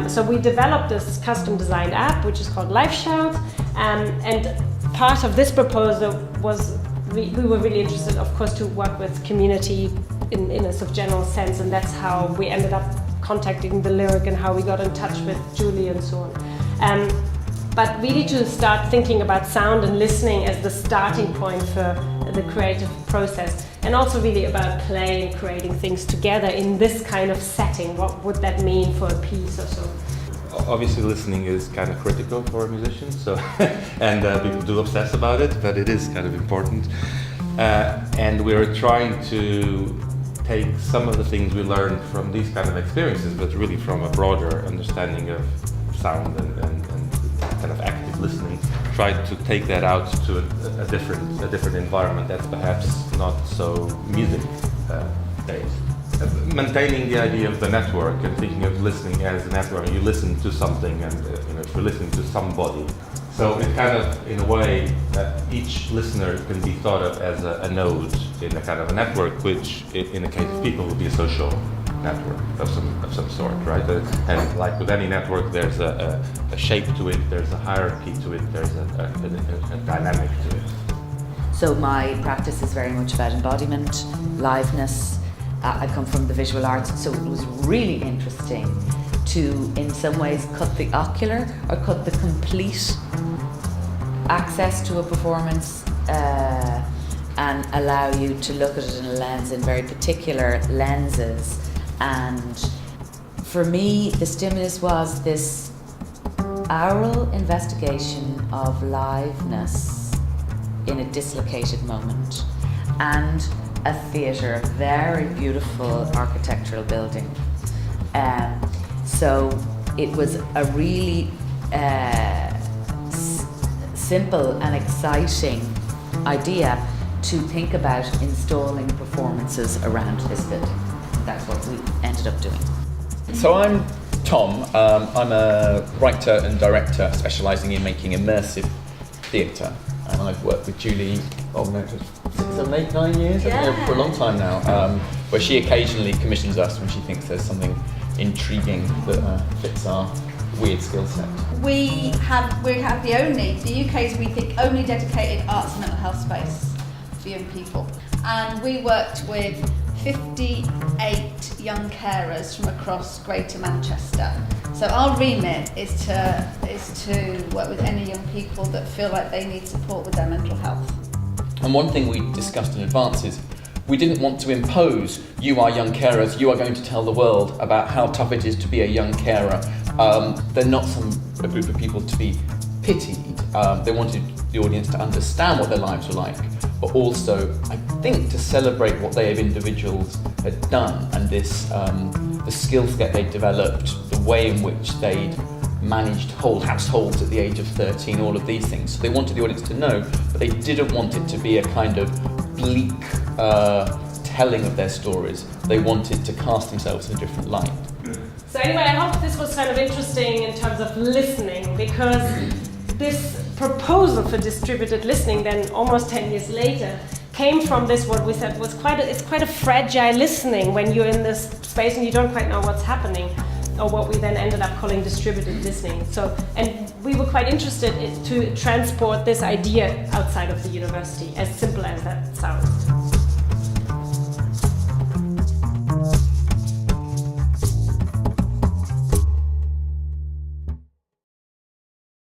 So we developed this custom designed app, which is called liveSHOUT, and part of this proposal was we were really interested, of course, to work with community in a sort of general sense, and that's how we ended up contacting the Lyric and how we got in touch with Julie and so on. But really to start thinking about sound and listening as the starting point for the creative process, and also really about play and creating things together in this kind of setting. What would that mean for a piece or so? Obviously listening is kind of critical for a musician, so and people do obsess about it, but it is kind of important. And we're trying to take some of the things we learned from these kind of experiences, but really from a broader understanding of sound and kind of active listening, try to take that out to a different environment that's perhaps not so music based. Maintaining the idea of the network and thinking of listening as a network. You listen to something, and if you're listening to somebody, so it kind of, in a way, each listener can be thought of as a node in a kind of a network, which, in the case of people, would be a social network of some sort, right? And like with any network, there's a shape to it, there's a hierarchy to it, there's a dynamic to it. So my practice is very much about embodiment, liveness. I come from the visual arts, so it was really interesting to, in some ways, cut the ocular or cut the complete access to a performance and allow you to look at it in a lens, in very particular lenses. And for me, the stimulus was this aural investigation of liveness in a dislocated moment, and a theatre, a very beautiful architectural building. So it was a really simple and exciting idea to think about installing performances around this building. That's what we ended up doing. So I'm Tom. I'm a writer and director specialising in making immersive theatre, and I've worked with Julie 6, 7, 8, 9 years, for a long time now, where she occasionally commissions us when she thinks there's something intriguing that fits our weird skill set. We have the UK's, we think, only dedicated arts and mental health space for young people, and we worked with 58 young carers from across Greater Manchester. So our remit is to work with any young people that feel like they need support with their mental health. And one thing we discussed in advance is we didn't want to impose, you are young carers, you are going to tell the world about how tough it is to be a young carer. They're not a group of people to be pitied. They wanted the audience to understand what their lives were like, but also, I think, to celebrate what they as individuals had done, and this the skill set they developed, the way in which they'd managed whole households at the age of 13, all of these things. So they wanted the audience to know, but they didn't want it to be a kind of bleak telling of their stories. They wanted to cast themselves in a different light. So anyway, I hope this was kind of interesting in terms of listening, because this proposal for distributed listening then almost 10 years later came from this, what we said was it's quite a fragile listening when you're in this space and you don't quite know what's happening, or what we then ended up calling distributed listening. So, and we were quite interested to transport this idea outside of the university, as simple as that sounds.